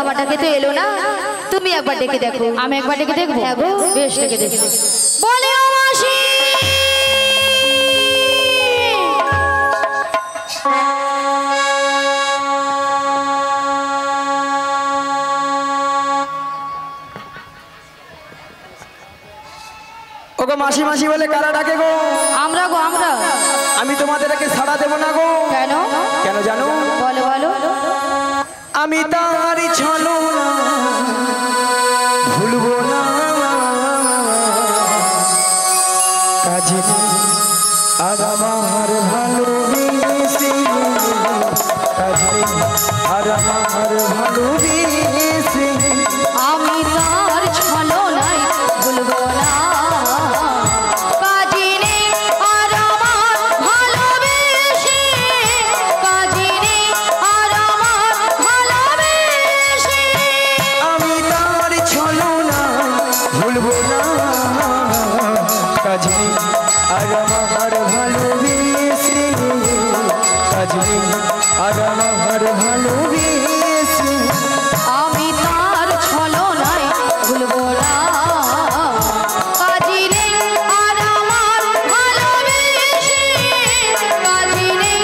আমার ডাকে তো এলো না, তুমি একবার ডেকে দেখো। আমি একবার ডেকে দেখবো? হ্যাঁ গো, বেশ, ডেকে দেখি। বলে ও মাসি। ওগো মাসি মাসি বলে কারা ডাকে গো? আমরা গো, আমরা। আমি তোমাদেরকে ছাড়া দেব না গো। কেন? কেন জানো? বলো বলো। আমি তারই ছলনা ভুলবো না, কাজে আর আমার ভালোবেসে, কাজে আর আমার ভালোবেসে, আমি তার ছলনায় ভুলবো না, কাজিনে আর আমার ভালোবেসে, কাজিনে আর আমার ভালোবেসে। আমি তার ছলনা ভুলবো না, কাজে আর আমার ভালোবেসে, কাজে আর আমার ভালোবেসে, আমি তার ছলনায় ভুলবো না, কাজিনে আর আমার ভালোবেসে, কাজিনে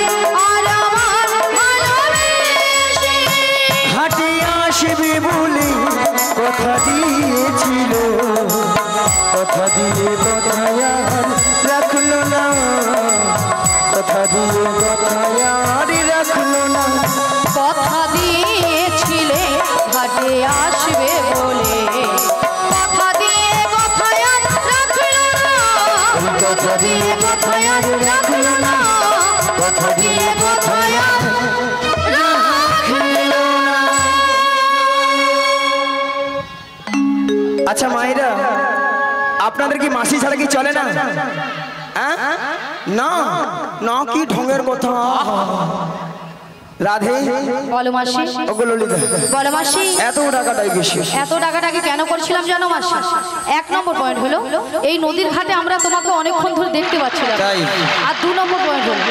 আর আমার ভালোবেসে। হাটে আসবে বলে কথা দিয়েছিল, কথা দিয়ে কথায় আর রাখলো না, কথা দিয়ে কথায় আর রাখলো না, কথা দিয়েছিলে ঘাটে আসবে বলে, কথা দিয়ে কথায় আর রাখলো না, কথা দিয়ে কথায় আর রাখলো না, কথা দিয়ে কথায় আর রাখলো না। আচ্ছা মায়েরা, আপনাদের কি মাসি ছাড়া কি চলে না? না না, কি ঢঙের কথা। রাধে বলো মাসি। ওগো ললিতা, বলো মাসি। এত টাকাটাই বেশি। এত টাকাটাকে কেন করছিলাম জানো মাসি? এক নম্বর পয়েন্ট হলো, এই নদীর ঘাটে আমরা তোমাকে অনেকক্ষণ ধরে দেখতে পাচ্ছিলাম। তাই? আর দু নম্বর পয়েন্ট হলো,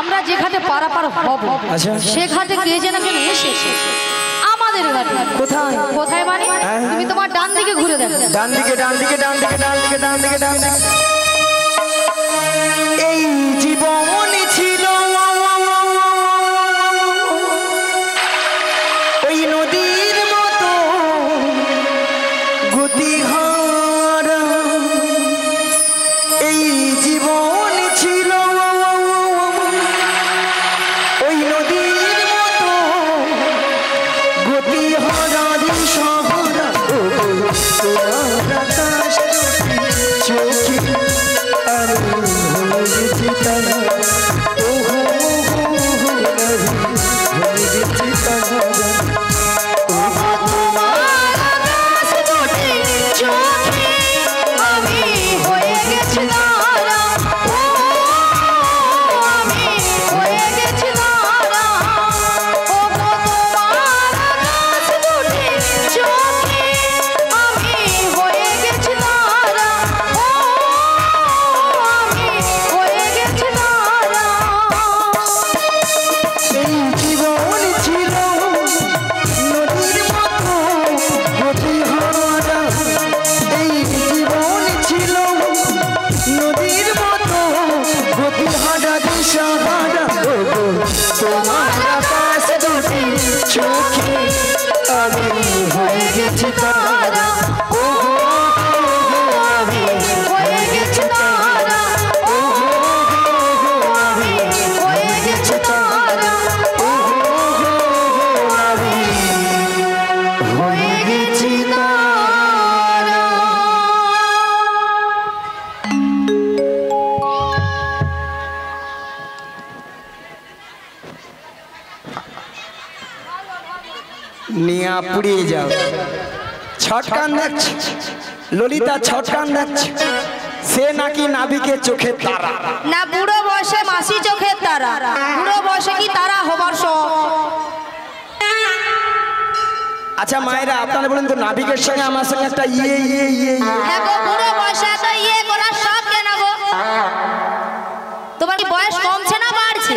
আমরা যে ঘাটে পারাপার হব, আচ্ছা। সে ঘাটে কে যেন কেন এসেছে আমাদের ঘাটে। কোথায়? কোথায় মানে? তুমি তোমার ডান দিকে ঘুরে দেখো। ডান দিকে, ডান দিকে, ডান দিকে, ডান দিকে, ডান দিকে, ডান দিকে। এই জীবন ছিল ওই নদীর মতো গতিহারা, এই জীবন ছিল ওই নদীর মতো গতিহারা দিশাহারা, তোমার আকাশ চোখে আমি হয়ে গেছি তারা, ওহো হয়ে গেছি তারা, ওগো তোমার আকাশ দুটি চোখে আমি হয়ে গেছি তারা, ও আমি হয়ে গেছি তারা। ওগো তোমার আকাশ দুটি চোখে আমি হয়ে গেছি তারা, ও আমি হয়ে গেছি তারা। এই জীবন ছিল নদীর মতো গতিহারা, এই জীবন ছিল নদীর মতো গতিহারা দিশাহারা, তোমার আকাশ দুটি চোখে আমি হয়ে গেছি তারা, ওহো আমি হয়ে গেছি তারা, ও আমি হয়ে গেছি তারা, ও আমি হয়ে গেছি তারা। নিয়া পুড়িয়ে যাও। ছটকান দেখছে ললিতা, ছটকান দেখছে, সে নাকি নাবিকে চোখে তারা। না, বুড়ো বয়সে মাসি চোখের তারা, বুড়ো বয়সে কি তারা হবার শখ? আচ্ছা মায়েরা, আপনারা বলেন তো, নাবিকের সঙ্গে আমার সঙ্গে একটা ইয়ে ইয়ে ইয়ে ইয়ে। হ্যাঁ গো, বুড়ো বয়সে এত ইয়ে করার শখ কেন গো? তোমার কি বয়স কমছে না বাড়ছে?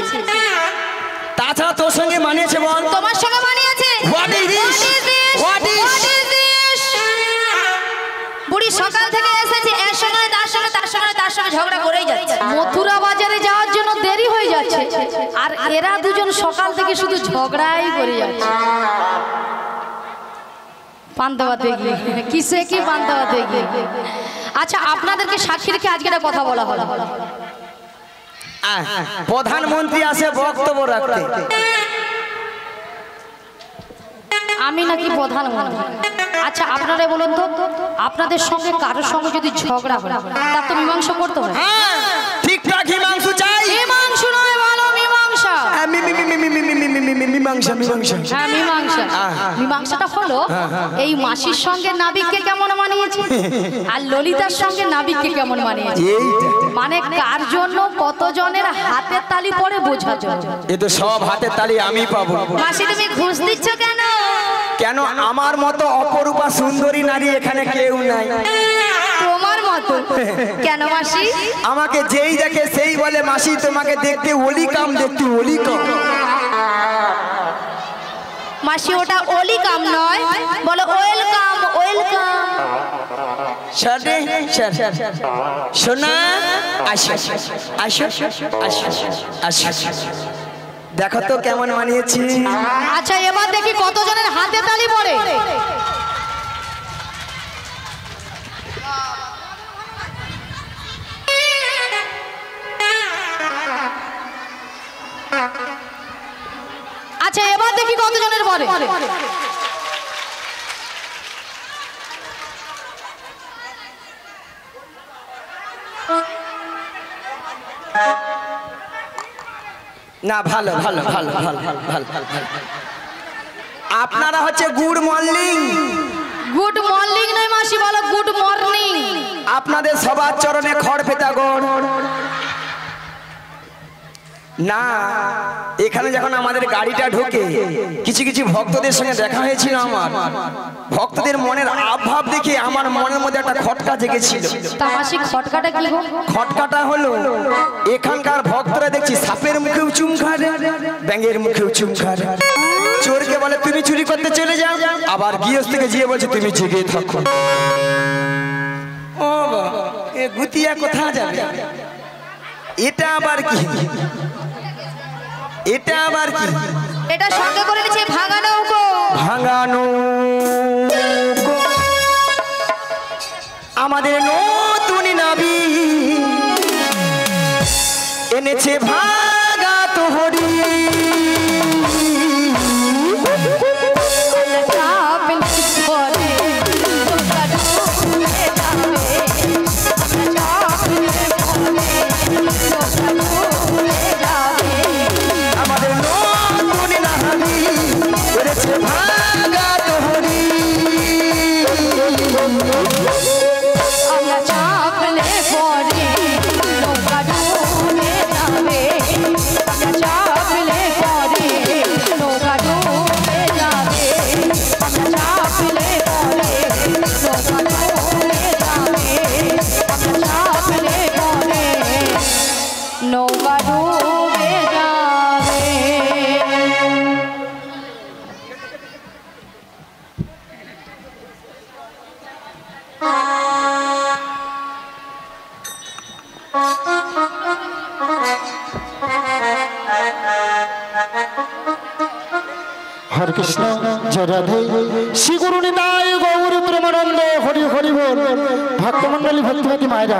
তাছাড়া তোর সঙ্গে মানিয়েছে বল? তোমার সঙ্গে মানিয়েছে? What is this? সঙ্গে ঝগড়া করেই যাচ্ছে। মথুরা বাজারে যাওয়ার জন্য দেরি হয়ে যাচ্ছে, আর এরা দুজন সকাল থেকে শুধু ঝগড়াই করে যাচ্ছে। পান্তাবাতে গিয়ে কিসে কি পান্তাবাতে গিয়ে। আচ্ছা, আপনাদেরকে সাক্ষী রেখে আজকে একটা কথা বলা হলো। প্রধানমন্ত্রী আসে বক্তব্য রাখতে। আমি নাকি প্রধানমন্ত্রী? আচ্ছা, আপনারা বলুন তো, আপনাদের সঙ্গে কারোর সঙ্গে যদি ঝগড়া হয় তার তো মীমাংসা করতে হয়। ঠিকঠাক মীমাংসা চাই। মীমাংসা নয়, ভালো মীমাংসা। হ্যাঁ, মীমাংসা। মীমাংসাটা হলো এই মাসির সঙ্গে নাবিককে কেমন মানিয়েছে আর ললিতার সঙ্গে নাবিককে কেমন মানিয়েছে, মানে কার জন্য কতজনের হাতের তালি পড়ে বোঝার জন্য। এ তো সব হাতের তালি আমি পাবো। মাসি তুমি ঘুষ দিচ্ছ কেন? কেন আমার মতো অপরূপা সুন্দরী নারী এখানে কেউ নাই। তোমার মতো কেন মাসি? আমাকে যেই দেখে সেই বলে মাসি তোমাকে দেখতে ওলি কাম, দেখতে ওলি কাম। মাসি ওটা ওলি কাম নয়, বলো ওয়েলকাম ওয়েলকাম। সোনা আসো আসো আসো, দেখো তো কেমন মানিয়েছি। আচ্ছা, এবার দেখি কতজনের হাতে তালি পড়ে। আচ্ছা, এবার দেখি কতজনের পড়ে। না, ভালো ভালো ভালো ভালো ভালো ভালো ভালো। আপনারা হচ্ছে গুড মর্নিং। গুড মর্নিং নয় মাসি, বলো গুড মর্নিং। আপনাদের সবার চরণে খড় পেতা গড়। না, এখানে যখন আমাদের গাড়িটা ঢোকে কিছু কিছু ভক্তদের সঙ্গে দেখা হয়েছিল। আমার ভক্তদের মনের আভাব দেখে আমার মনের মধ্যে একটা খটকা জেগেছিল। তা মাসি, খটকাটা কি গো? খটকাটা হলো এখানকার ভক্তরা দেখছি সাপের মুখেও চুম খায়, ব্যাঙের মুখেও চুম খায়। চোরকে বলে তুমি চুরি করতে চলে যাও, আবার গৃহস্থকে গিয়ে বলছে তুমি জেগে থাকো। ও বাবা, এ গুতিয়া কোথায় যাবে? এটা আবার কি? এটা আবার কি? এটা সঙ্গে করে নিচ্ছে ভাঙানো গো। ভাঙানো আমাদের নতুন নাবি এনেছে ভাগা তোহরি। আমাদের নতুন নাবি এনেছে ভাগা তোহরি। আমরা চাপলে পরে নৌকা ডুবে যাবে, আমরা চাপলে পরে নৌকা ডুবে যাবে, আমরা চাপলে পরে নৌকা ডুবে যাবে, আমরা চাপলে পরে নৌকা ডুবে যাবে। हरे कृष्ण जय राधे श्री गुरु निताय गौर प्रेमानंद हरि हरि बोल। भक्तमंडলী ভক্তিমতী মায়েরা,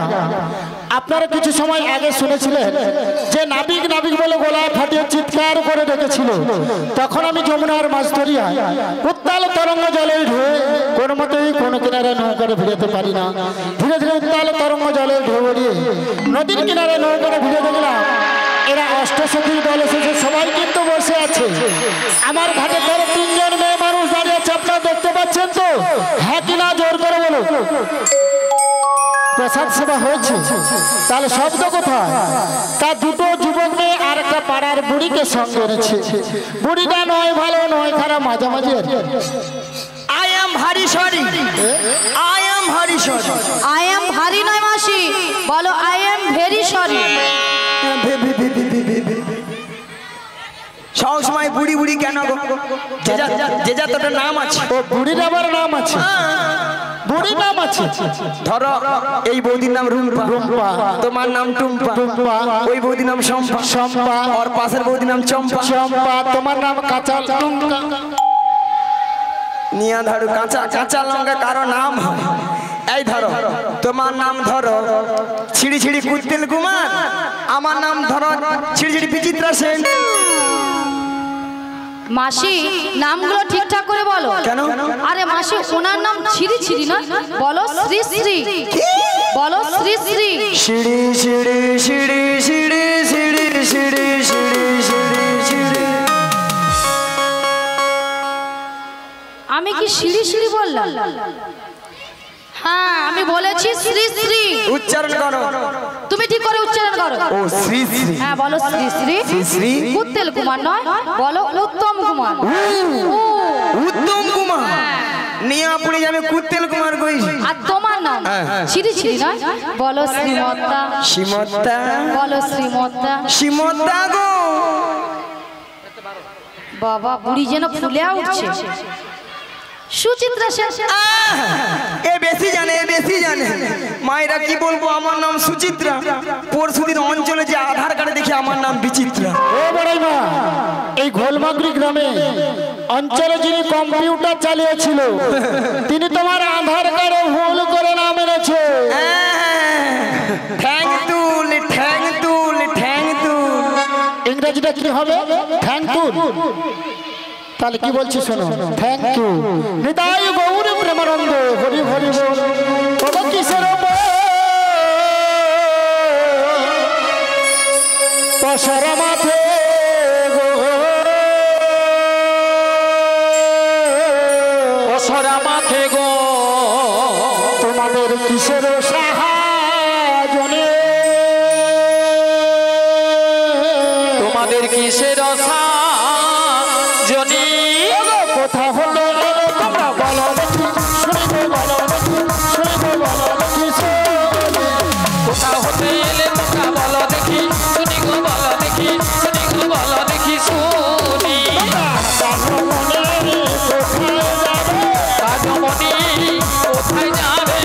আপনারা কিছু সময় আগে শুনেছিলেন যে নাবিক নাবিক বলে গলা ফাটিয়ে চিৎকার করে ডেকেছিল। তখন আমি যমুনার মাছ ধরিয়া উত্তাল তরঙ্গ জলে ঢেউ কোনো মতেই কোনো কিনারে নৌকারে ভিড়াতে পারি না। ধীরে ধীরে উত্তাল তরঙ্গ জলে ঢেউ উড়িয়ে নদীর কিনারে নৌকারে ভিড়ে দেখলাম এরা অষ্টসখীর দল এসেছে, সবাই কিন্তু বসে আছে। আমার ঘাটে ধরে তিনজন মেয়ে মানুষ দাঁড়িয়ে আছে, আপনারা দেখতে পাচ্ছেন তো? হ্যাঁ কিনা জোর করে বলো। প্রসাদ সেবা হয়েছে, তাহলে শব্দ কোথায়? তার দুটো যুবক মেয়ে আর একটা পাড়ার বুড়িকে সঙ্গে এনেছে। বুড়িটা নয় ভালো নয় খারাপ, মাঝামাঝি। I am very sorry. I am very sorry. I am ভারী নয় মাসি, বলো আই এম ভেরি সরি। সব সময় বুড়ি বুড়ি কেন গো? যে যা তোর নাম আছে। ও বুড়ির আবার নাম আছে? বুড়ির নাম আছে। ধরো এই বৌদির নাম রুম্পা, রুম্পা। তোমার নাম টুম্পা, টুম্পা। ওই বৌদির নাম শম্পা, শম্পা। আর পাশের বৌদির নাম চম্পা, চম্পা। তোমার নাম কাঁচা লঙ্কা। নিয়া ধরো কাঁচা কাঁচা লঙ্কা কারো নাম হয়। এই ধরো তোমার নাম ধরো ছিড়ি ছিড়ি কুত্তেল কুমার, আমার নাম ধরো ছিড়ি ছিড়ি বিচিত্রা সেন। মাসি নামগুলো ঠিকঠাক করে বলো। কেন? আরে মাসি ওনার নাম ছিরি ছিরি না, বলো শ্রী শ্রী, বলো শ্রী শ্রী। সিঁড়ি সিঁড়ি সিঁড়ি সিঁড়ি সিঁড়ি সিঁড়ি সিঁড়ি সিঁড়ি সিঁড়ি। আমি কি সিঁড়ি সিঁড়ি বললাম? হ্যাঁ আমি বলেছি শ্রী শ্রী। উচ্চারণ করো। তুমি ঠিক করে উচ্চারণ করো। ও শ্রী শ্রী। হ্যাঁ বলো শ্রী শ্রী। শ্রী শ্রী। কুত্তেল কুমার নয়, বলো উত্তম কুমার। উত্তম কুমার নিয়া পুড়ে যাবে কুত্তেল কুমার কই। আর তোমার নাম ছিরি ছিরি নয়, বলো শ্রীমত্তা। শ্রীমত্তা। বলো শ্রীমত্তা। শ্রীমত্তা গো। বাবা বুড়ি যেন ফুলে উঠছে। সুচিত্রা সেন। এ বেশি জানে, এ বেশি জানে। মায়েরা কি বলবো, আমার নাম সুচিত্রা, পরশুদিন অঞ্চলে যে আধার কার্ডে দেখি আমার নাম বিচিত্রা। ও বড়াই মা, এই ঘোলমাগুড়ি গ্রামে অঞ্চলে যিনি কম্পিউটার চালিয়েছিল তিনি তোমার আধার কার্ডে ভুল করে নাম এনেছে। ঠ্যাং তুল ঠ্যাং তুল ঠ্যাং তুল। ইংরেজিটা কি হবে? থ্যাংক তুল। তাহলে কি বলছি শোনো, থ্যাংক ইউ। নিতাই গৌর প্রেমানন্দ হরি হরি বল। তবে কিসের পশর মাথে গো, পশর মাথে গো, তোমাদের কিসের সাহায্যে, তোমাদের কিসের সাহায্যে কথা হলো তোমরা বলো দেখি, শুনবো বলো দেখি, শুনবো বলো দেখি, কোথা হতে এলে তোমরা বলো দেখি, শুনি গো বলো দেখি, শুনি গো বলো দেখি, শুনি রাজমণি কোথায় যাবে,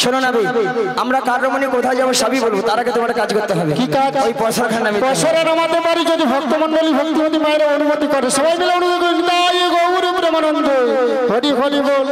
শোনো না আমরা কারমণি কোথায় যাবো সবই বলবো, তার আগে তোমার কাজ করতে হবে। কি কাজ? ওই পয়সাখানা পয়সার আমাদের বাড়ি যদি ভক্তমন্ডলী ভক্তিমতী মায়ের অনুমতি করে সবাই মিলে অনুমতি করে নিতাই গৌর প্রেমানন্দ হরি হরি বল।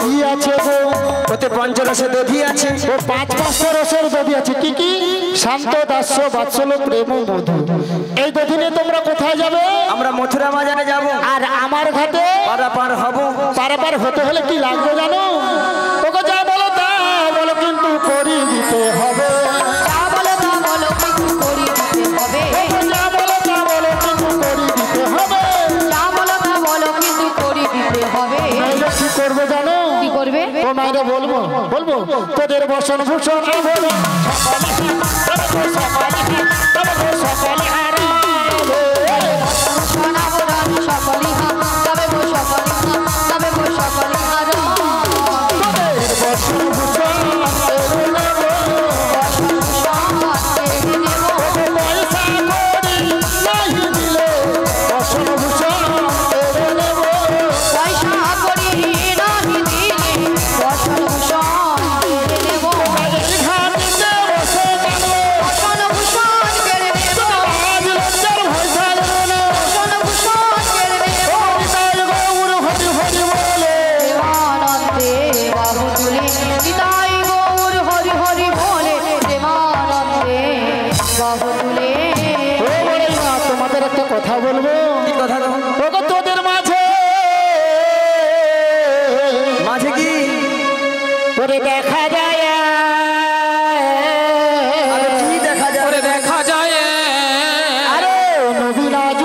কি আছে গো? ওতে পঞ্চরসে দধি আছে, ও 5 রসের দধি আছে। কি কি? শান্ত দাস্য বাৎসল্য প্রেম মধু। এই দধি নিয়ে তোমরা কোথায় যাবে? আমরা মথুরা বাজারে যাব। আর আমার ঘাটে পারাপার হব। পারাপার হতে হলে কি লাগবে জানো? তোকে যা বলো তা বলো কিন্তু করি দিতে হবে। যা বলো তা বলো কিন্তু করি দিতে হবে। যা বলো তা বলো কিন্তু করি দিতে হবে। যা বলো তা বলো কিন্তু করি দিতে হবে। নাইলে কি করবে জানো? কি করবে? ও মায়েরা বলবো বলবো তোদের বসন ভূষণ আভরণ সকলে হারাবে। সোনাবরণ সকলি হা তবে গো সকলি হা তবে গো সকলি হারাবে। তোদের বসন ভূষণ পয়সা করি নাহি দিলে বসন ভূষণ নেব। পয়সা করি নাহি দিলে বসন ভূষণ কেড়ে নেব। ঘাটিতে বসে গেল বসন ভূষণ কেড়ে নেব। একটা কথা বলবো। কি কথা গো? ওগো তোদের মাঝে মাঝে কি ওরে দেখা যায়, আরে কি দেখা যায়? ওরে দেখা যায় আরে নবীরাজ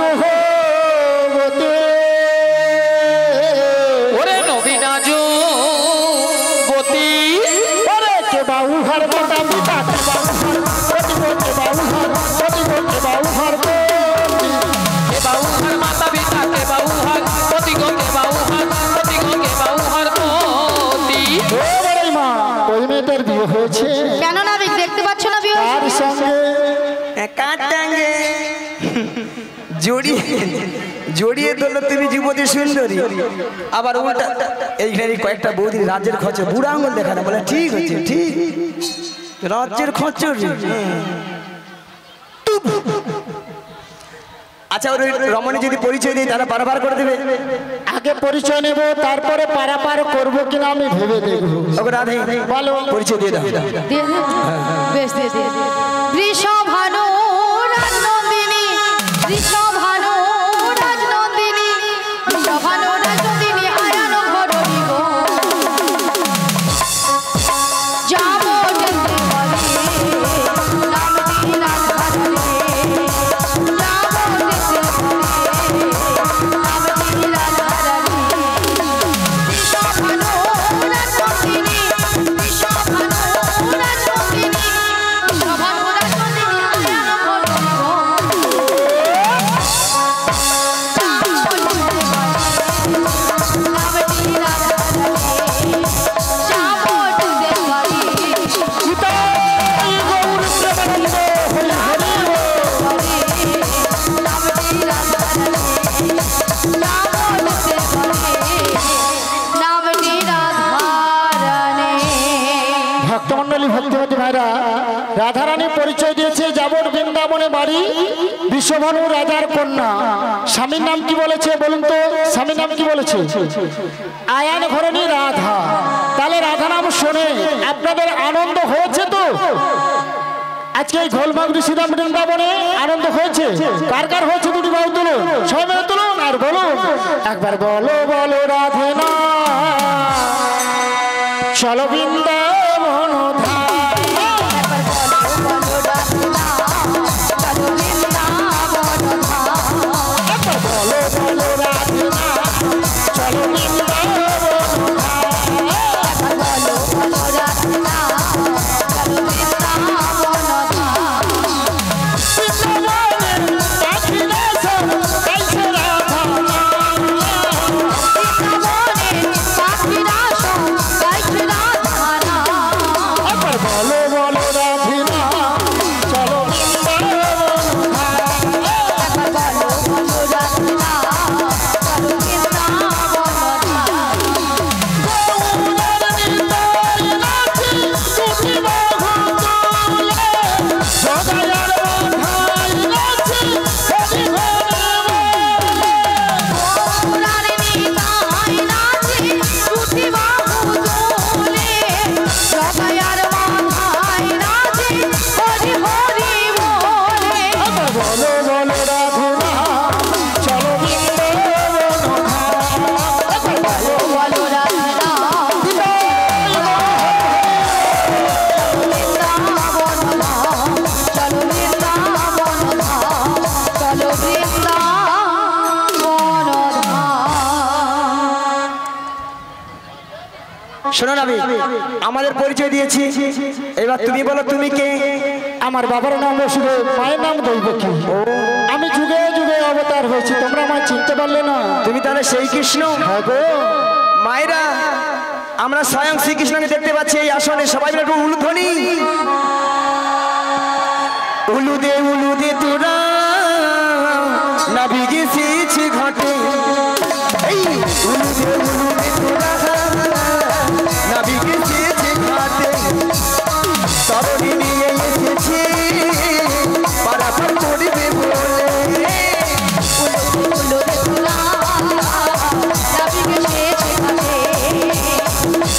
হতে, ওরে নবীনাজ গতি ওরে কে বাউ ঘর মাতা পিতা কে বাউ ঘর গতি কে বাউ ঘর গতি কে বাউ ঘর কে বাউহার মাতা পিতা কে বাউহার গতি গো কে বাউহার গতি গো কে বাউহার গতি ওরে মা ওই মেয়েটার বিয়ে হয়েছে কেন নাবিক দেখতে পাচ্ছ না বিয়ে তার সঙ্গে কাটাঙ্গে জড়িয়ে জড়িয়ে ধরলো তুমি যুবতী সুন্দরী, আবার উল্টা এইখানে কয়েকটা বৌদি রাজ্যের খরচে বুড়া আঙুল দেখানো, বলে ঠিক হচ্ছে ঠিক রাজ্যের খরচর। আচ্ছা ওর রমণী যদি পরিচয় দিই তারা পারাপার করে দেবে? আগে পরিচয় নেব, তারপরে পারাপার করবো কিনা আমি ভেবে দেখবো। ওকে রাধে বলো পরিচয় দিয়ে দাও। দিয়ে দে। বেশ দিয়ে দে। বৃষভানু রাজনন্দিনী, বৃষভানু রাজনন্দিনী, বৃষভানু রাজনন্দিনী আয়ান ঘরণী গো। যাবো যেতে বলে নামটি রাজধানী, যাবো যেতে বলে নামটি রাজধানী। বৃষভানু রাজনন্দিনী, বৃষভানু রাজনন্দিনী, বৃষভানু রাজনন্দিনী আয়ান ঘরণী গো। ভক্তমন্ডলী ভক্তিমতী ভাইরা, রাধারানী পরিচয় দিয়েছে যাবর বৃন্দাবনে বাড়ি, বিশ্বভানু রাজার কন্যা। স্বামীর নাম কি বলেছে বলুন তো? স্বামীর নাম কি বলেছে? আয়ান ঘরণী রাধা। তাহলে রাধা নাম শুনে আপনাদের আনন্দ হয়েছে তো? আজকে এই ঘোলমাগুড়ি শ্রীরাম বৃন্দাবনে আনন্দ হয়েছে? কার কার হয়েছে দুটি বাহু তুলুন, সবাই মিলে তুলুন আর বলুন একবার, বলো বলো রাধে না চলো বৃন্দাবন ধাম। একবার বলো বলো রাধে না চলো বৃন্দাবন শোনো নাবি, আমাদের পরিচয় দিয়েছি, এবার তুমি বলো তুমি কে? আমার বাবার নাম বসুদেব, মায়ের নাম দৈবকী। আমি যুগে যুগে অবতার হয়েছি, তোমরা আমায় চিনতে পারলে না? তুমি তাহলে সেই কৃষ্ণ? হ্যাঁ গো মায়েরা, আমরা স্বয়ং শ্রীকৃষ্ণকে দেখতে পাচ্ছি এই আসনে, সবাই মিলে একটু উলুধ্বনি। উলুদে উলুদে তোরা নাবি গেছিছি ঘাটে, এই উলুদে উলুদে তোরা নাবি গেছিছি ঘাটে, তরণী নিয়ে এসেছি পারাপার করবে বলে। উলুদে তোরা নাবি গেছে ঘাটে,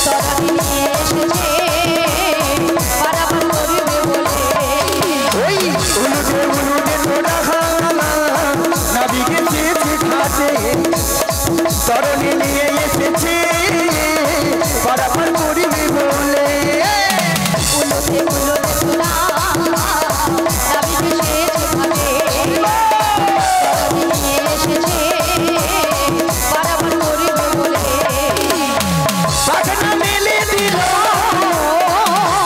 তরণী নিয়ে এসেছে পারাপার করবে বলে। ওই উলুদে উলুদে তোরা তরণী নিয়ে এসেছে পারাপার করিবে বলে উলোতে উলোতে তোরা নাবিকে সে ঘাটে নিয়ে এসেছে পারাপার করিবে বলে পাখনা মেলে দিল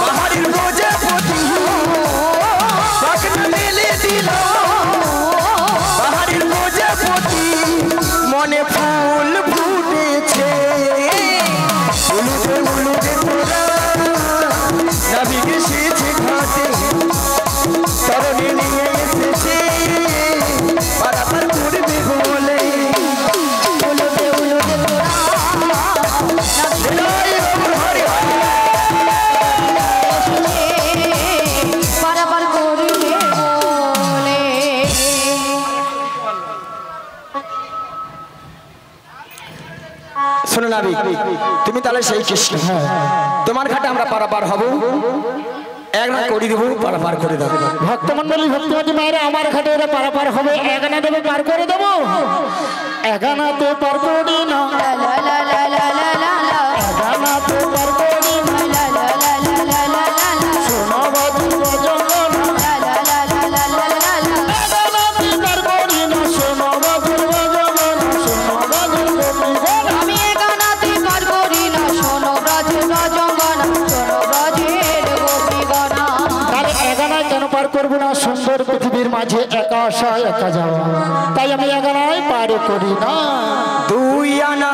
পাহাড়ের প্রজাপতি পাখনা মেলে দিল পাহাড়ের প্রজাপতি মনে ফুল ফুটেছে উলুটে উলুটে তোরা নাবিকে এসেছে ঘাটে তরণী নিয়ে এসেছে পারাপার করবে বলে উলোতে উলোতে তোরা পারাপার করিবে বলে শোনো নাবিক তুমি তাহলে সেই কৃষ্ণ তোমার ঘাটে আমরা পারাপার হব এক না করে দেবো পারাপার করে দেবো ভক্তমন্ডলী ভক্তিমতী মায়েরা আমার ঘাটে এরা পারাপার হবে এগানা দেবো পার করে দেবো এগানাতে পার করি না লা লা লা লা লা লা লা এগানাতে পার করি না লা লা লা লা লা লা লা লা শোনো বাদুর জঙ্গল লা লা লা লা লা লা লা লা এগানাতে পার করি না শোনো বাদুর জঙ্গল শোনো বাদুর গোপীগণ আমি একানাতে পার করি না শোনো ব্রজের রজঙ্গনা শোনো ব্রজের গোপীগণা তাহলে এগানায় কেন পার করবো না সুন্দর পৃথিবীর মাঝে একা আসা একা যাওয়া তাই আমি এগানায় পার করি না দুই আনা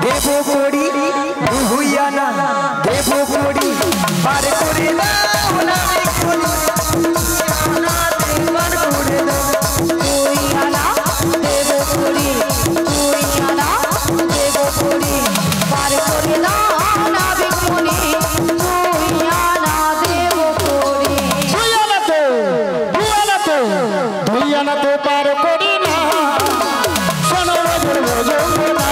দেব করি দুই আনা দেব করি পার করে দাও নাবিক বলি, আনাতে পার করে দাও তুই আনা দেব করি তুই আনা দেব করি পার করে দাও নাবিক মনি তুই আনা দেব করি দুই আনাতে পার করি না শোনো বাদুর যমুনা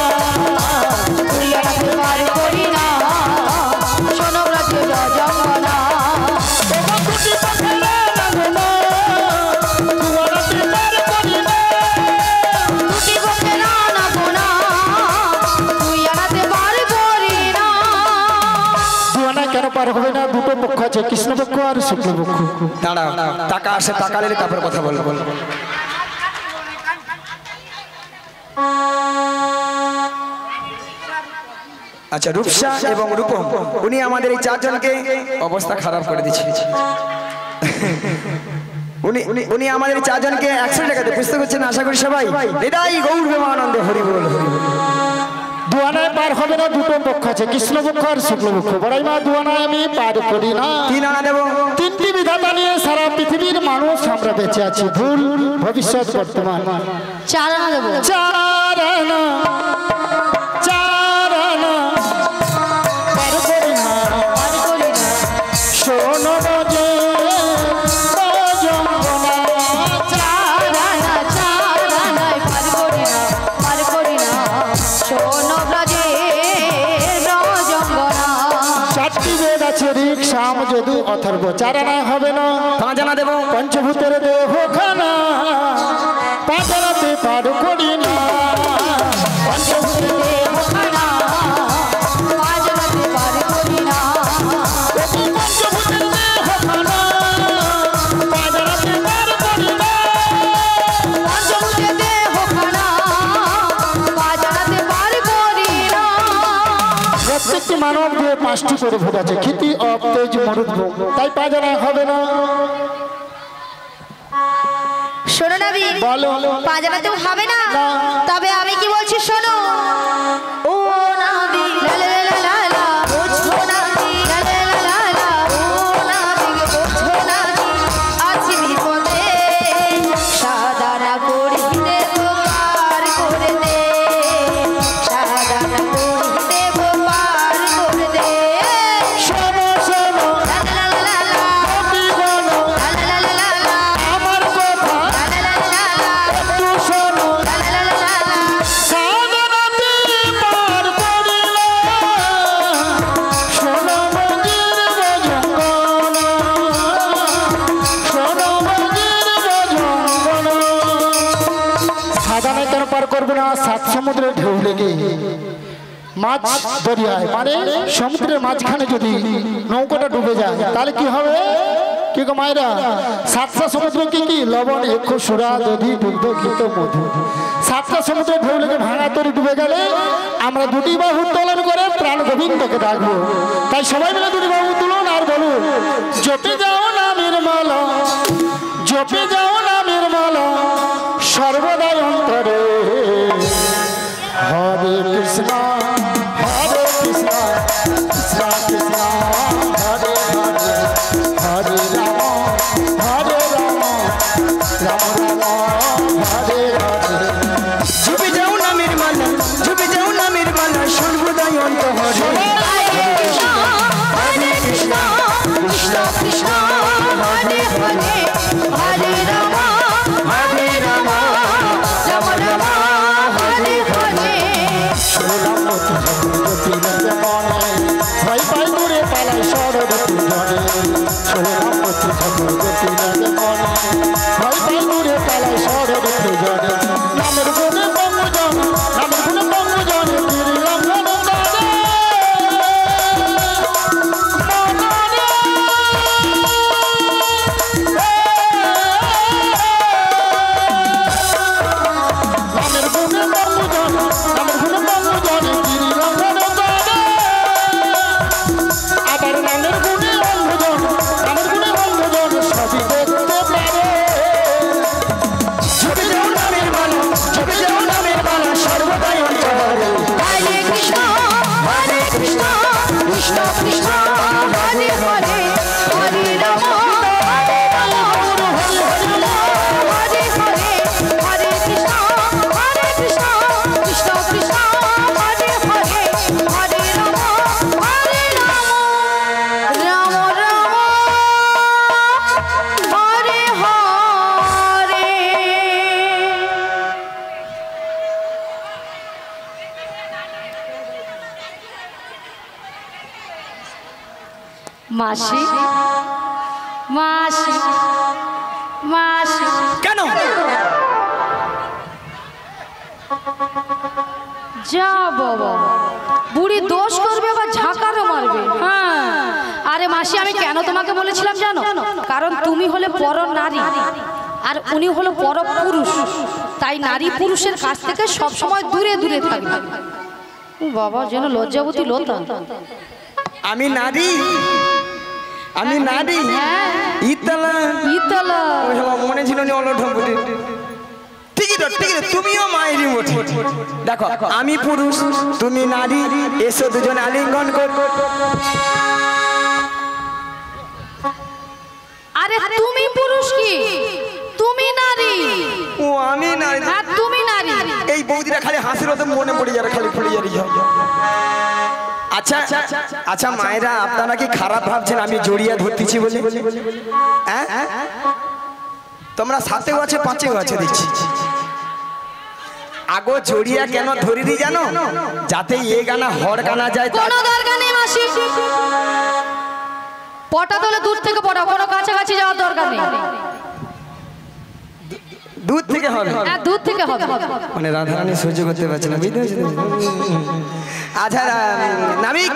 তুই আনাতে পার করি না শোনো ব্রজের রজঙ্গনা দুটি পাখেরা লাগো না দুই আনাতে পার করি না দুটি পক্ষে না নাবো না তুই আনাতে পার করি না দুই আনায় কেন পার হবে না দুটো পক্ষ আছে কৃষ্ণপক্ষ আর শুক্লপক্ষ দাঁড়াও টাকা আসে টাকা নিলে তারপর কথা বলবো আচ্ছা রূপসা এবং রূপম উনি আমাদের এই চারজনকে অবস্থা খারাপ করে দিচ্ছে উনি আমাদের এই চারজনকে 100 টাকাতে বুঝতে পারছেন আশা করি সবাই হৃদয় গৌর প্রেমানন্দে হরি বল হরি বল। দুয়ানায় পার হবে না দুটো পক্ষ আছে কৃষ্ণপক্ষ আর শুক্লপক্ষ বড়াই মা দুয়ানায় আমি পার করি না 3 আনা দেবো তিনটি বিধাতা নিয়ে সারা পৃথিবীর মানুষ আমরা বেঁচে আছি ভুল ভবিষ্যৎ বর্তমান চার আনা দেবো চার আনা পার করি না পার করি না শোনো বাজে রজঙ্গনা চার আনায় পার করি না শোনো ব্রজের রজঙ্গনা চারটি বেদ আছে ঋক সাম যদু অথর্ব চার আনায় হবে না 5 আনা দেবো পঞ্চভূতের দেহ খানা পাঁচ আনাতে পার করি না পঞ্চভূতের দেহ খানা পাঁচ আনাতে পার করি না পঞ্চভূতের দেহ খানা পাঁচ আনাতে পার করি না পঞ্চভূতের দেহ খানা পাঁচ আনাতে পার করি না প্রত্যেকটি মানব দিয়ে 5টি করে ভূত আছে ক্ষিতি অপ তেজ মরুদ তাই পাঁচ আনায় হবে না শোনো নাবি বলো 5 আনাতেও হবে না তবে আমি কি বলছি শোনো ও নাবি লা লা লা লা লা বুঝো নাবি লা লা লা লা লা ও নাবি বুঝো নাবি আছি বিপদে সাদারা করিতে তো পার করে দে সাদারা করিতে তো পার করে দে শোনো শোনো লা লা লা লা লা অতি বলো লা লা লা লা লা আমার কথা লা লা লা লা লা একটু শোনো লা লা লা লা লা সাধনা না সাত সমুদ্রের ঢেউ লেগে মাছ দরিয়ায় মানে সমুদ্রের মাঝখানে যদি নৌকাটা ডুবে যায় তাহলে কি হবে? কি গো মায়েরা, সাতটা সমুদ্র কি কি? লবণ, এক্ষু, সুরা, দধি, দুগ্ধ, ঘৃত, মধু। সাতটা সমুদ্রের ঢেউ লেগে ভাঙা তরি ডুবে গেলে আমরা দুটি বাহু উত্তোলন করে প্রাণ গোবিন্দকে ডাকবো। তাই সবাই মিলে দুটি বাহু তুলুন আর বলুন, জপে যাও নামের মালা, জপে যাও নামের মালা সর্বদাই অন্তরে। হরে কৃষ্ণ হরে কৃষ্ণ কৃষ্ণ কৃষ্ণ হরে হরে, হরে রাম হরে রাম রাম রাম হরে হরে। ঝুপে যাও নামের মালা, ঝুপে যাও নামের মালা সর্বদাই অন্তরে। হরে কৃষ্ণ কৃষ্ণ কৃষ্ণ হরে হরে, হরে রাম হরে রাম রাম রাম হরে হরে। ভয় পাই দূরে পালাই শরদ পূজনে, ছোড়লাম পথে ঠাকুর গোপীনাথ মনে। ভয় পাই দূরে পালাই শরদ পূজনে, নামের গুণে বঙ্গজন, নামের গুণে বঙ্গজন ফিরিলাম নন্দনে। নামের গুণে বঙ্গজন, নামের গুণে বঙ্গজন ফিরিলাম নন্দনে। আবার নামের গুণে অন্ধজন, নামের গুণে অন্ধজন সবই দেখতে পারে। ঝুপে যাও নামের মালা, ঝুপে যাও নামের মালা সর্বদাই অন্তরে। হরে কৃষ্ণ হরে কৃষ্ণ কৃষ্ণ কৃষ্ণ হরে হরে, হরে রাম হরে রাম হরে হরে, হরে কৃষ্ণ হরে কৃষ্ণ কৃষ্ণ কৃষ্ণ হরে হরে, হরে রাম হরে রাম রাম রাম হরে হরে। মাসি মাসি মাসি, কেন? যা বাবা, বুড়ি দোষ করবে বা ঝাঁকারও মারবে। হ্যাঁ, আরে মাসি আমি কেন তোমাকে বলেছিলাম জানো? কারণ তুমি হলে পর নারী আর উনি হলো পর পুরুষ, তাই নারী পুরুষের কাছ থেকে সব সময় দূরে দূরে থাকবে। ও বাবা, যেন লজ্জাবতী লতা। আমি নারী, আমি নারী ইতলা ইতলা ওই আমার মনে ছিল নি অলঠম বুঝি। ঠিকই তো, ঠিকই তো, তুমিও মায়েরই মতো। দেখো আমি পুরুষ তুমি নারী, এসো দুজন আলিঙ্গন কর। আরে তুমি পুরুষ কি তুমি নারী? ও আমি নারী, হ্যাঁ তুমি নারী। এই বৌদিরা খালি হাসির তো মনে পড়ে যাবে, খালি পড়ে যাবে। আচ্ছা আচ্ছা মায়েরা, আপনারা কি খারাপ ভাবছেন আমি জড়িয়ে ধরতেছি বলে? হ্যাঁ, তোমরা সাথেও আছে পাঁচেও আছে দেখছি। আগো জড়িয়া কেন ধরি দি জানো? যাতে এ গানা হর গানা যায়। কোনো দরকার নেই মাসি, পটা তোলে দূর থেকে পটা, কোনো কাছাকাছি যাওয়ার দরকার নেই। দূর থেকে হবে, হ্যাঁ দূর থেকে হবে। মানে রাধারানী সহ্য করতে পারছে না, বুঝতে পারছি। আচ্ছা নামিক,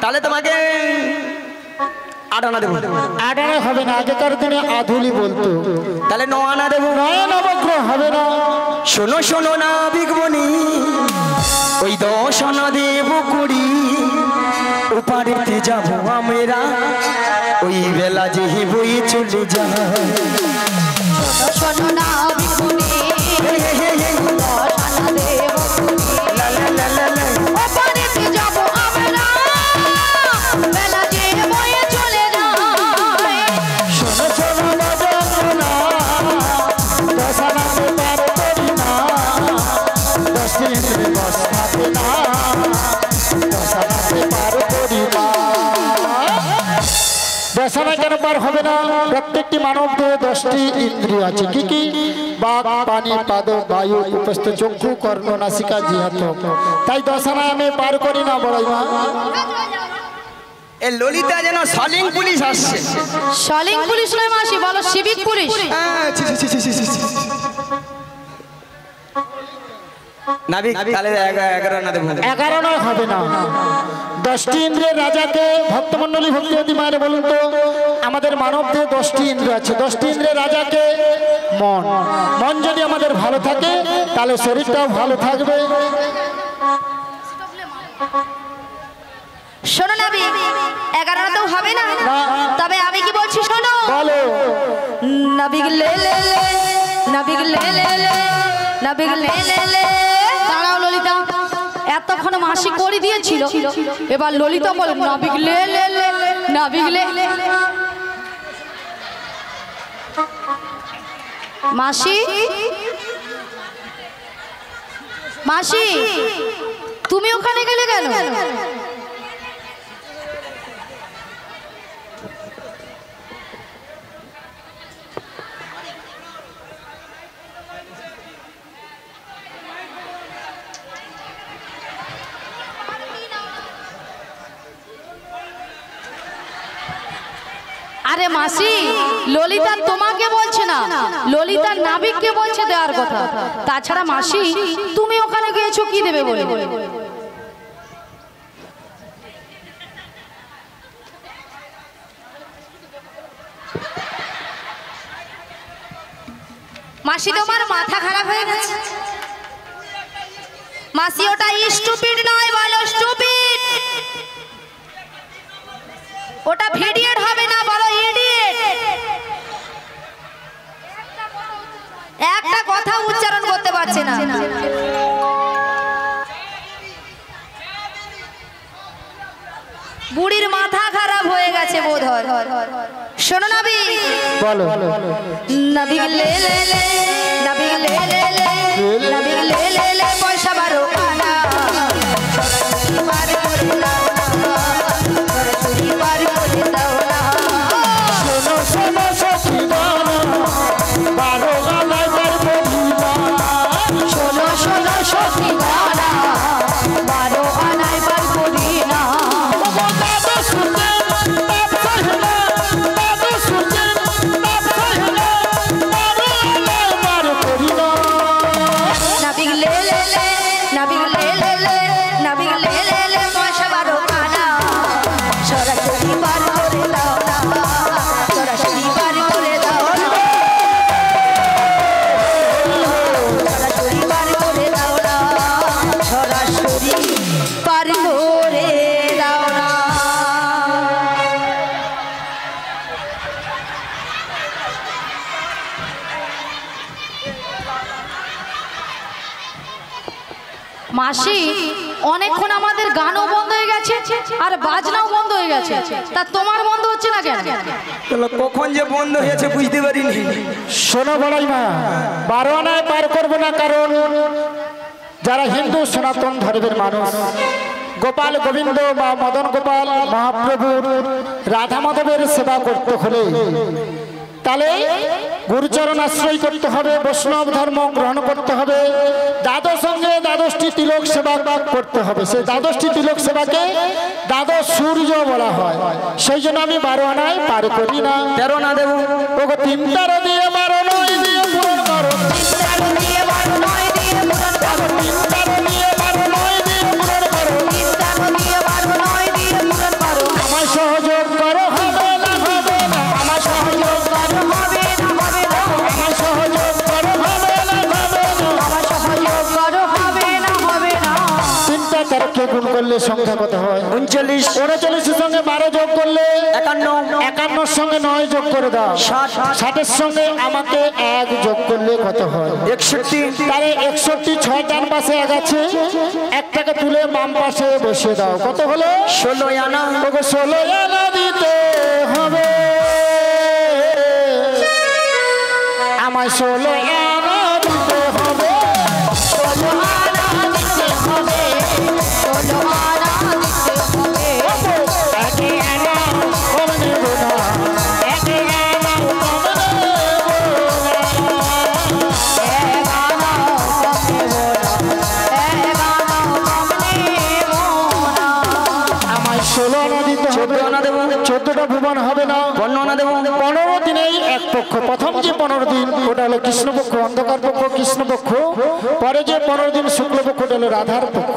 তাহলে তোমাকে 8 আনা দেবো। 8 আনা হবে না, আগেকার দিনে আধুলি বলতো। তাহলে 9 আনা দেবো। 9 নবগ্রহ হবে না। শোনো শোনো না বিগবনি, ওই 10 আনা দেবো 20। ওপারেতে যাবো আমরা, ওই বেলা যে বই চলে যায়। শোনো না বিপুনে দশানা দেব লা লা লা লা লা। ওপারেতে যাব আমরা, বেলা যে বয়ে চলে যায়। শোনো শোনো নবগ্রহ, 10 আনাতে পার করি না, 10 দিনে বসাতে না, 10 আনাতে পার করি না। 10 আনা কেন পার হবে না? প্রত্যেকটি মানব দেহে 10টি ইন্দ্রিয় আছে। কি কি? বাক, পানি, পাদ, বায়ু, উপস্থ, চক্ষু, কর্ণ, নাসিকা, জিহ্ব। তাই 10 আনা আমি পার করি না বড়াই মা। এ ললিতা যেন সলিং পুলিশ আসছে। সলিং পুলিশ নয় মাসি, বলো সিভিক পুলিশ। ছি, ছি, ছি, ছি, ছি, ছি, ছি। নাবিক তাহলে 11 না দেবো 11 নয়, হবে না। 10টি ইন্দ্রিয়ের রাজাকে ভক্তমণ্ডলী ভক্তিবতী মায়ের বলুন তো, আমাদের মানবদের 10টি ইন্দ্রিয় আছে। 10টি ইন্দ্রিয়ের রাজাকে মন। মন যদি আমাদের ভালো থাকে তাহলে শরীরটাও ভালো থাকবে। শোনো নাবি, 11 তো হবে না, তবে আমি কি বলছি শোনো। বলো। নাবিক লে লে লে, নাবিক লে লে লে, নাবিক লে লে লে। দাঁড়াও ললিতা, এতক্ষণ মাসি করে দিয়েছিল, এবার ললিতা বল নাবিক লে লে লে, নাবিক লে। মাসি, মাসি তুমি ওখানে গেলে কেন? আরে মাসি, ললিতা তোমাকে বলছে না, ললিতা নাবিককে বলছে দেওয়ার কথা। তাছাড়া মাসি তুমি ওখানে গিয়েছো কি দেবে বলে? মাসি তোমার মাথা খারাপ হয়ে গেছে। মাসি ওটা স্টুপিড নয়, বলো স্টুপিড। ওটা ভিডিয়েট হবে না, বলো ইডিয়েট। একটা কথা উচ্চারণ করতে পারছে না। বুড়ির মাথা খারাপ হয়ে গেছে বোধ হয়। শোনো নাবি, বলো। নাবিক লে লে লে, নাবিক লে লে লে, নাবিক লে লে লে, পয়সা 12 আনা। পার করে দাও না, সরস্বতী পার করে দাও না। শোনো শোনো সখীগণ, 12 আনায় পারবো না। শোনো শোনো সখীগণ, 12 আনায় বার করি না। দাদা শুনতেন তাপ সহিনা, দাদা শুনতেন তাপ সহিনা, 12 আনায় পার করি না। নাবিক লে লে লে, নাবিক লে লে লে, নাবিক লে লে লে, পয়সা 12 আনা। সরস্বতী পার করে দাও না, সরস্বতী পার করে দাও না। সরস্বতী পার করে দাও না, সরস্বতী পার করে দাও না। মাসি, অনেকক্ষণ আমাদের গানও বন্ধ হয়ে গেছে আর বাজনাও বন্ধ হয়ে গেছে, তা তোমার বন্ধ হচ্ছে না কেন? তাহলে কখন যে বন্ধ হয়েছে বুঝতে পারিনি। শোনো বড়াই মা, 12 আনায় পার করবো না, কারণ যারা হিন্দু সনাতন ধর্মের মানুষ, গোপাল গোবিন্দ বা মদন গোপাল মহাপ্রভুর রাধা মাধবের সেবা করতে হলে তাহলে গুরুচরণ আশ্রয় করতে হবে, বৈষ্ণব ধর্ম গ্রহণ করতে হবে, দ্বাদশ সঙ্গে 12টি তিলক সেবা করতে হবে। সেই 12টি তিলক সেবাকে দ্বাদশ সূর্য বলা হয়। সেই জন্য আমি 12 আনায় পার করি না। 13 না দেবো। ওগো 3 তারা দিয়ে 12 নয় দিয়ে পূরণ করো। 3 তারা দিয়ে 12 নয় দিয়ে পূরণ করো। 3 তারা দিয়ে 12 নয় দিয়ে পূরণ করো। 3 তারা দিয়ে 12 নয় দিয়ে পূরণ করো। আমায় সহযোগ করো, হবে না হবে না। আমায় সহযোগ করো, হবে না হবে না। আমায় সহযোগ করো, হবে না হবে না। আমার সহযোগ করো, হবে না হবে না। 3টা তারকে গুণ করলে সংখ্যা কত হয়? 39, 39 সঙ্গে 12 যোগ করলে 51, 51 সঙ্গে 9 যোগ করে দাও। 60 সঙ্গে আমাকে 1 যোগ করলে কত হয়? 61, তাহলে 61 6 ডান পাশে 1 আছে, একটাকে তুলে বাম পাশে বসিয়ে দাও। কত হলো? 16 আনা। ওগো 16 আনা দিতে হবে, আমায় 16 আনা দিতে হবে। 16 আনা দিতে হবে, 16 আনা দিতে হবে। একে আনা কম নেব না, একে আনা কম নেব না। এক আনাও কম নেব না, এক আনাও কম নেব না। আমায় 16 আনা দিতে হবে। 14 আনা দেবো। 14টা ভুবন হবে না। 15 রওনা দেবো। 15 দিনেই এক পক্ষ, প্রথম যে 15 দিন ওটা হলো কৃষ্ণপক্ষ, অন্ধকার পক্ষ কৃষ্ণপক্ষ, পরে যে 15 দিন শুক্লপক্ষ ওটা হলো রাধার পক্ষ।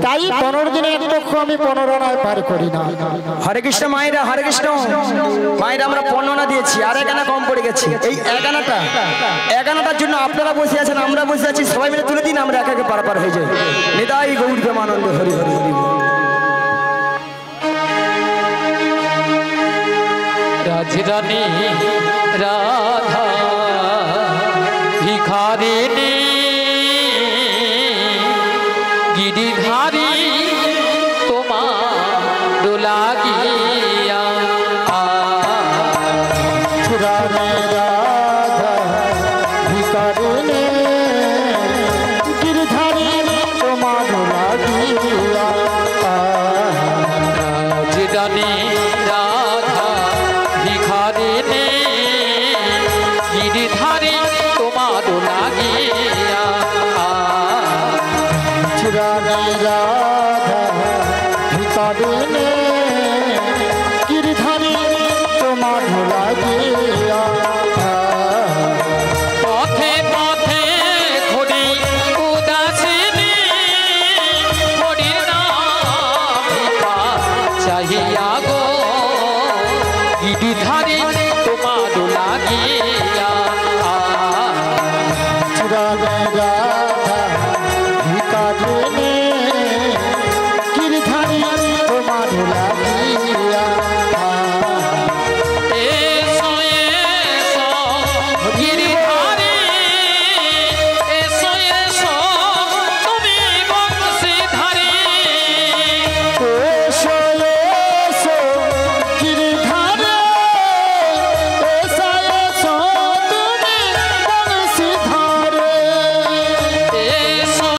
তাই 15 দিনে এক পক্ষ আমি 15 আনায় পার করি না। হরে কৃষ্ণ মায়েরা, হরে কৃষ্ণ মায়েরা, আমরা 15 আনা দিয়েছি, আর 1 আনা কম পড়ে গেছে। এই 1 আনাটার জন্য আপনারা বসে আছেন, আমরা বসে আছি, সবাই মিলে তুলে দিন, আমরা একে একে পারাপার হয়ে যাই। নিতাই গৌর প্রেমানন্দ, হরি হরি হরি। রাজরানী রাধা ভিখারিণী গিরিধারী তোমার লাগিয়া রাধে রাধা ভিখারিণী গিরিধারী তোমার লাগিয়া। রাজরানী রাধা ভিখারিণী গিরিধারী তোমার লাগিয়া। রাধে রাধা